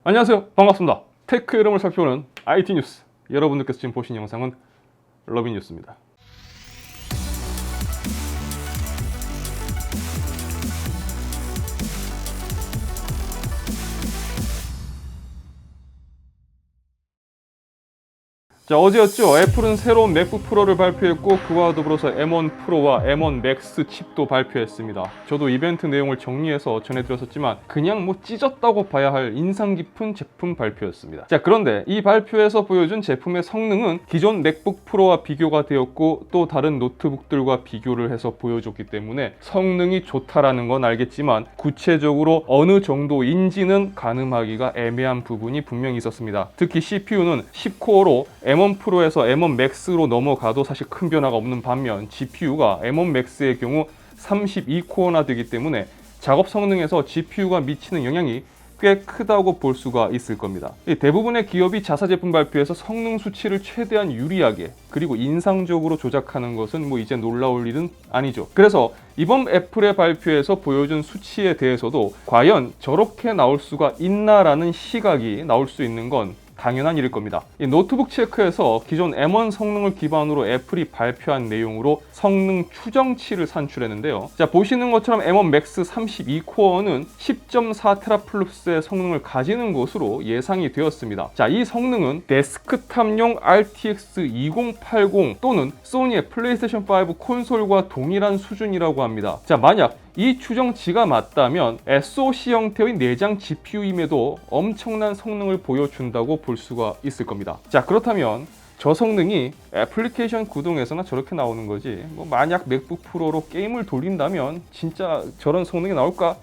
안녕하세요, 반갑습니다. 테크의 흐름을 살펴보는 IT 뉴스. 여러분들께서 지금 보신 영상은 러비뉴스입니다. 자, 어제였죠. 애플은 새로운 맥북 프로를 발표했고 그와 더불어서 M1 프로와 M1 맥스 칩도 발표했습니다. 저도 이벤트 내용을 정리해서 전해드렸었지만 그냥 찢었다고 봐야 할 인상 깊은 제품 발표였습니다. 자, 그런데 이 발표에서 보여준 제품의 성능은 기존 맥북 프로와 비교가 되었고 또 다른 노트북들과 비교를 해서 보여줬기 때문에 성능이 좋다라는 건 알겠지만 구체적으로 어느 정도인지는 가늠하기가 애매한 부분이 분명히 있었습니다. 특히 CPU는 10코어로 M1 프로에서 M1 맥스로 넘어가도 사실 큰 변화가 없는 반면 GPU가 M1 맥스의 경우 32코어나 되기 때문에 작업 성능에서 GPU가 미치는 영향이 꽤 크다고 볼 수가 있을 겁니다. 대부분의 기업이 자사 제품 발표에서 성능 수치를 최대한 유리하게 그리고 인상적으로 조작하는 것은 이제 놀라울 일은 아니죠. 그래서 이번 애플의 발표에서 보여준 수치에 대해서도 과연 저렇게 나올 수가 있나라는 시각이 나올 수 있는 건 당연한 일일 겁니다. 이 노트북 체크에서 기존 M1 성능을 기반으로 애플이 발표한 내용으로 성능 추정치를 산출했는데요. 자, 보시는 것처럼 M1 맥스 32코어는 10.4 테라플롭스의 성능을 가지는 것으로 예상이 되었습니다. 자, 이 성능은 데스크탑용 RTX 2080 또는 소니의 플레이스테이션 5 콘솔과 동일한 수준이라고 합니다. 자, 만약 이 추정치가 맞다면 SoC 형태의 내장 GPU임에도 엄청난 성능을 보여준다고 볼 수가 있을 겁니다. 자, 그렇다면 저 성능이 애플리케이션 구동에서나 저렇게 나오는 거지 만약 맥북 프로로 게임을 돌린다면 진짜 저런 성능이 나올까?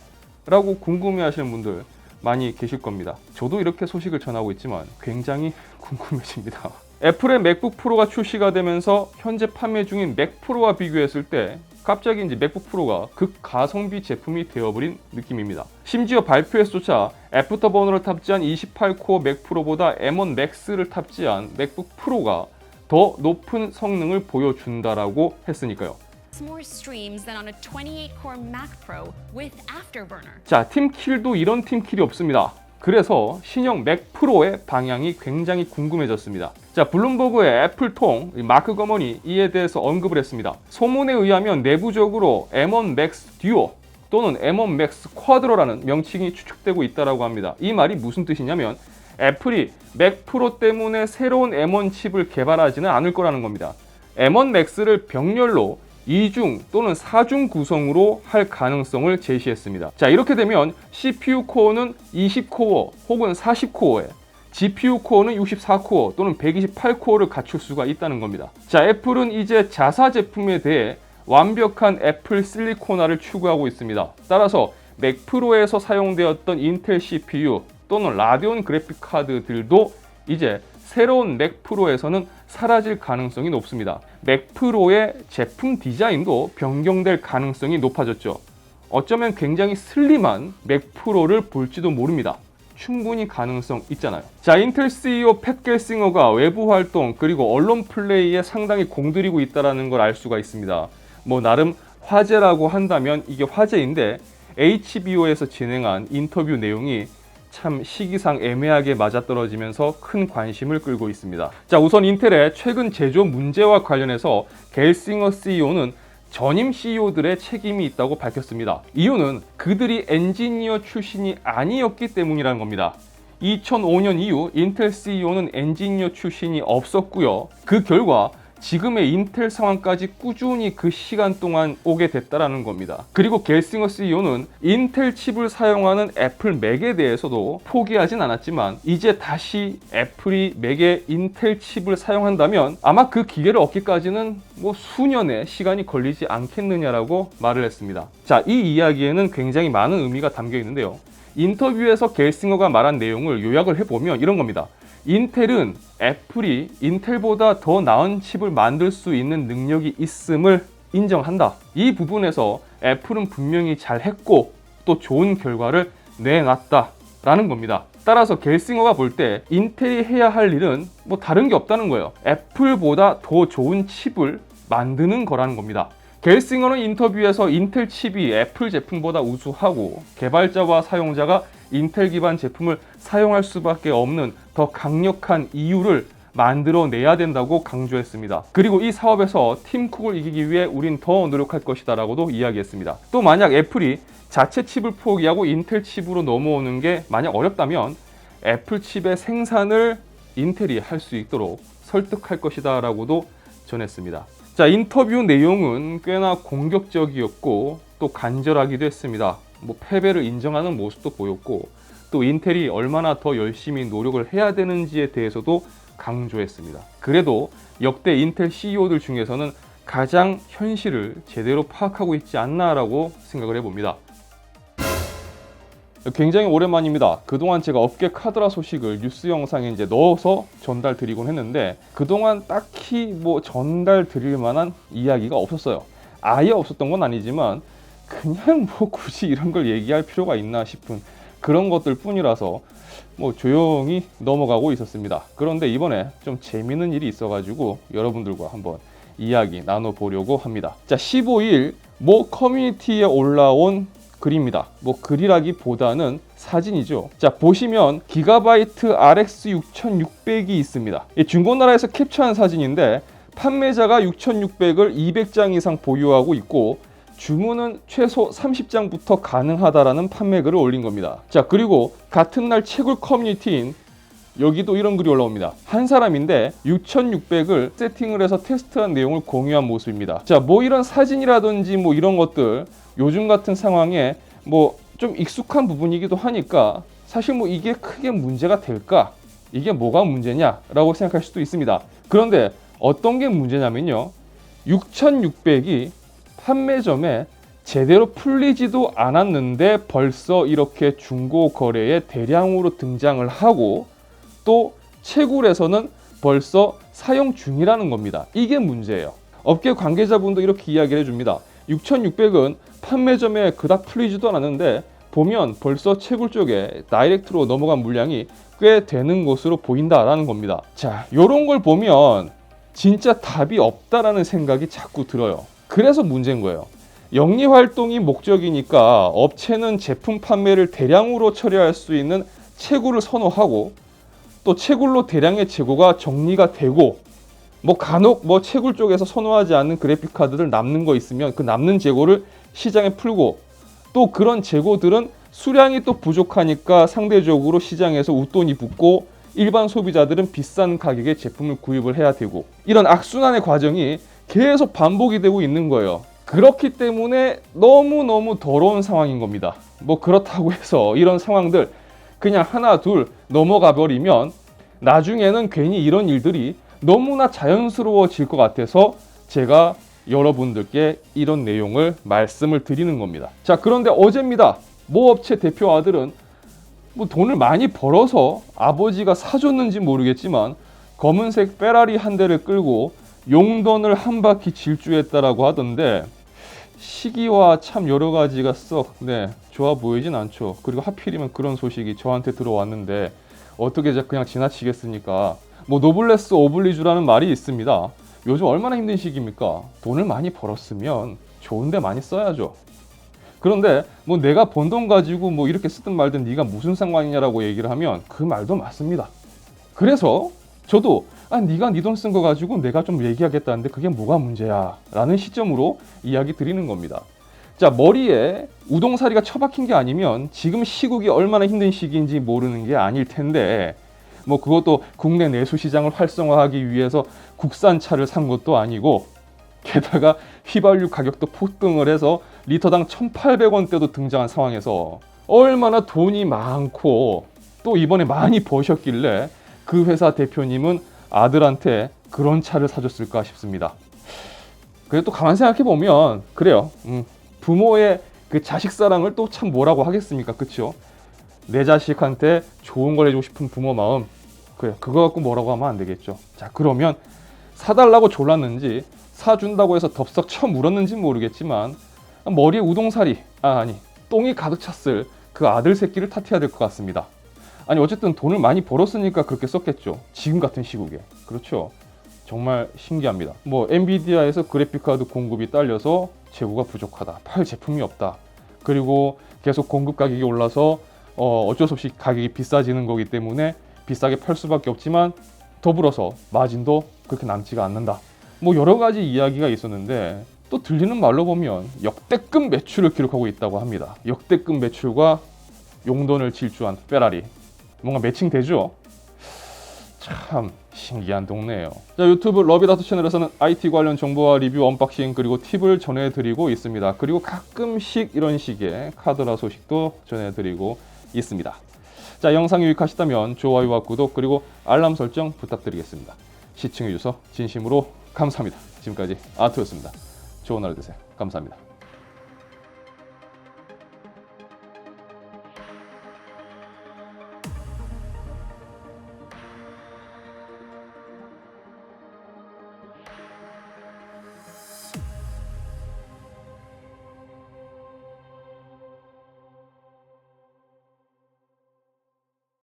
라고 궁금해 하시는 분들 많이 계실 겁니다. 저도 이렇게 소식을 전하고 있지만 굉장히 궁금해집니다. 애플의 맥북 프로가 출시가 되면서 현재 판매 중인 맥 프로와 비교했을 때 갑자기 이제 맥북 프로가 극가성비 제품이 되어버린 느낌입니다. 심지어 발표에서조차 애프터버너를 탑재한 28코어 맥 프로보다 M1 맥스를 탑재한 맥북 프로가 더 높은 성능을 보여준다라고 했으니까요. 자, 팀킬도 이런 팀킬이 없습니다. 그래서 신형 맥 프로의 방향이 굉장히 궁금해졌습니다. 자, 블룸버그의 애플통 마크 거먼이 이에 대해서 언급을 했습니다. 소문에 의하면 내부적으로 M1 맥스 듀오 또는 M1 맥스 쿼드로라는 명칭이 추측되고 있다고 합니다. 이 말이 무슨 뜻이냐면 애플이 맥 프로 때문에 새로운 M1 칩을 개발하지는 않을 거라는 겁니다. M1 맥스를 병렬로 2중 또는 4중 구성으로 할 가능성을 제시했습니다. 자, 이렇게 되면 CPU 코어는 20코어 혹은 40코어에 GPU 코어는 64코어 또는 128코어를 갖출 수가 있다는 겁니다. 자, 애플은 이제 자사 제품에 대해 완벽한 애플 실리코나를 추구하고 있습니다. 따라서 맥 프로에서 사용되었던 인텔 CPU 또는 라데온 그래픽 카드들도 이제 새로운 맥 프로에서는 사라질 가능성이 높습니다. 맥 프로의 제품 디자인도 변경될 가능성이 높아졌죠. 어쩌면 굉장히 슬림한 맥 프로를 볼지도 모릅니다. 충분히 가능성 있잖아요. 자, 인텔 CEO 팻 겔싱어가 외부 활동 그리고 언론 플레이에 상당히 공들이고 있다는 걸 알 수가 있습니다. 나름 화제라고 한다면 이게 화제인데 HBO에서 진행한 인터뷰 내용이 참 시기상 애매하게 맞아떨어지면서 큰 관심을 끌고 있습니다. 자, 우선 인텔의 최근 제조 문제와 관련해서 겔싱어 CEO는 전임 CEO들의 책임이 있다고 밝혔습니다. 이유는 그들이 엔지니어 출신이 아니었기 때문이라는 겁니다. 2005년 이후 인텔 CEO는 엔지니어 출신이 없었고요. 그 결과 지금의 인텔 상황까지 꾸준히 그 시간 동안 오게 됐다는 겁니다. 그리고 겔싱어 CEO는 인텔 칩을 사용하는 애플 맥에 대해서도 포기하진 않았지만 이제 다시 애플이 맥에 인텔 칩을 사용한다면 아마 그 기회를 얻기까지는 수년의 시간이 걸리지 않겠느냐라고 말을 했습니다. 자, 이 이야기에는 굉장히 많은 의미가 담겨 있는데요. 인터뷰에서 겔싱어가 말한 내용을 요약을 해보면 이런 겁니다. 인텔은 애플이 인텔보다 더 나은 칩을 만들 수 있는 능력이 있음을 인정한다. 이 부분에서 애플은 분명히 잘했고 또 좋은 결과를 내놨다라는 겁니다. 따라서 겔싱어가 볼 때 인텔이 해야 할 일은 다른 게 없다는 거예요. 애플보다 더 좋은 칩을 만드는 거라는 겁니다. 겔싱어는 인터뷰에서 인텔 칩이 애플 제품보다 우수하고 개발자와 사용자가 인텔 기반 제품을 사용할 수밖에 없는 더 강력한 이유를 만들어내야 된다고 강조했습니다. 그리고 이 사업에서 팀쿡을 이기기 위해 우린 더 노력할 것이다 라고도 이야기했습니다. 또 만약 애플이 자체 칩을 포기하고 인텔 칩으로 넘어오는 게 만약 어렵다면 애플 칩의 생산을 인텔이 할 수 있도록 설득할 것이다 라고도 전했습니다. 자, 인터뷰 내용은 꽤나 공격적이었고 또 간절하기도 했습니다. 패배를 인정하는 모습도 보였고 또 인텔이 얼마나 더 열심히 노력을 해야 되는지에 대해서도 강조했습니다. 그래도 역대 인텔 CEO들 중에서는 가장 현실을 제대로 파악하고 있지 않나라고 생각을 해봅니다. 굉장히 오랜만입니다. 그동안 제가 업계 카드라 소식을 뉴스 영상에 이제 넣어서 전달 드리곤 했는데 그동안 딱히 전달 드릴 만한 이야기가 없었어요. 아예 없었던 건 아니지만 그냥 굳이 이런 걸 얘기할 필요가 있나 싶은 그런 것들 뿐이라서 조용히 넘어가고 있었습니다. 그런데 이번에 좀 재밌는 일이 있어가지고 여러분들과 한번 이야기 나눠보려고 합니다. 자, 15일 커뮤니티에 올라온 글입니다. 글이라기보다는 사진이죠. 자, 보시면 기가바이트 RX 6600이 있습니다. 중고나라에서 캡처한 사진인데 판매자가 6600을 200장 이상 보유하고 있고 주문은 최소 30장부터 가능하다라는 판매글을 올린 겁니다. 자, 그리고 같은 날 채굴 커뮤니티인 여기도 이런 글이 올라옵니다. 한 사람인데 6600을 세팅을 해서 테스트한 내용을 공유한 모습입니다. 자, 이런 사진이라든지 이런 것들 요즘 같은 상황에 좀 익숙한 부분이기도 하니까 사실 이게 크게 문제가 될까? 이게 뭐가 문제냐라고 생각할 수도 있습니다. 그런데 어떤 게 문제냐면요. 6600이 판매점에 제대로 풀리지도 않았는데 벌써 이렇게 중고 거래에 대량으로 등장을 하고 또 채굴에서는 벌써 사용 중이라는 겁니다. 이게 문제예요. 업계 관계자분도 이렇게 이야기를 해줍니다. 6600은 판매점에 그닥 풀리지도 않았는데 보면 벌써 채굴 쪽에 다이렉트로 넘어간 물량이 꽤 되는 것으로 보인다라는 겁니다. 자, 이런 걸 보면 진짜 답이 없다라는 생각이 자꾸 들어요. 그래서 문제인 거예요. 영리 활동이 목적이니까 업체는 제품 판매를 대량으로 처리할 수 있는 채굴을 선호하고 또 채굴로 대량의 재고가 정리가 되고 간혹 채굴 쪽에서 선호하지 않는 그래픽 카드들 남는 거 있으면 그 남는 재고를 시장에 풀고 또 그런 재고들은 수량이 또 부족하니까 상대적으로 시장에서 웃돈이 붙고 일반 소비자들은 비싼 가격에 제품을 구입을 해야 되고 이런 악순환의 과정이 계속 반복이 되고 있는 거예요. 그렇기 때문에 너무너무 더러운 상황인 겁니다. 그렇다고 해서 이런 상황들 그냥 하나 둘 넘어가 버리면 나중에는 괜히 이런 일들이 너무나 자연스러워질 것 같아서 제가 여러분들께 이런 내용을 말씀을 드리는 겁니다. 자, 그런데 어제입니다. 모 업체 대표 아들은 돈을 많이 벌어서 아버지가 사줬는지 모르겠지만 검은색 페라리 한 대를 끌고 용돈을 한 바퀴 질주했다라고 하던데 시기와 참 여러 가지가 썩 좋아 보이진 않죠. 그리고 하필이면 그런 소식이 저한테 들어왔는데 어떻게 그냥 지나치겠습니까? 노블레스 오블리주라는 말이 있습니다. 요즘 얼마나 힘든 시기입니까? 돈을 많이 벌었으면 좋은 데 많이 써야죠. 그런데 내가 번 돈 가지고 이렇게 쓰든 말든 네가 무슨 상관이냐라고 얘기를 하면 그 말도 맞습니다. 그래서 저도 네가 네 돈 쓴 거 가지고 내가 좀 얘기하겠다는데 그게 뭐가 문제야 라는 시점으로 이야기 드리는 겁니다. 자, 머리에 우동사리가 처박힌 게 아니면 지금 시국이 얼마나 힘든 시기인지 모르는 게 아닐 텐데 그것도 국내 내수 시장을 활성화하기 위해서 국산차를 산 것도 아니고 게다가 휘발유 가격도 폭등을 해서 리터당 1,800원대도 등장한 상황에서 얼마나 돈이 많고 또 이번에 많이 버셨길래 그 회사 대표님은 아들한테 그런 차를 사줬을까 싶습니다. 그래 또 가만 생각해 보면 그래요. 부모의 그 자식 사랑을 또 참 뭐라고 하겠습니까, 그렇죠? 내 자식한테 좋은 걸 해주고 싶은 부모 마음, 그래 그거 갖고 뭐라고 하면 안 되겠죠. 자, 그러면 사달라고 졸랐는지 사준다고 해서 덥석 쳐물었는지 모르겠지만 머리에 우동사리, 똥이 가득 찼을 그 아들 새끼를 탓해야 될 것 같습니다. 어쨌든 돈을 많이 벌었으니까 그렇게 썼겠죠. 지금 같은 시국에. 그렇죠. 정말 신기합니다. 엔비디아에서 그래픽카드 공급이 딸려서 재고가 부족하다. 팔 제품이 없다. 그리고 계속 공급 가격이 올라서 어쩔 수 없이 가격이 비싸지는 거기 때문에 비싸게 팔 수밖에 없지만 더불어서 마진도 그렇게 남지가 않는다. 뭐 여러 가지 이야기가 있었는데 또 들리는 말로 보면 역대급 매출을 기록하고 있다고 합니다. 역대급 매출과 용돈을 질주한 페라리. 뭔가 매칭되죠? 참 신기한 동네예요. 자, 유튜브 러비다트 채널에서는 IT 관련 정보와 리뷰, 언박싱 그리고 팁을 전해드리고 있습니다. 그리고 가끔씩 이런 식의 카드라 소식도 전해드리고 있습니다. 자, 영상이 유익하시다면 좋아요와 구독 그리고 알람 설정 부탁드리겠습니다. 시청해주셔서 진심으로 감사합니다. 지금까지 아트였습니다. 좋은 하루 되세요. 감사합니다.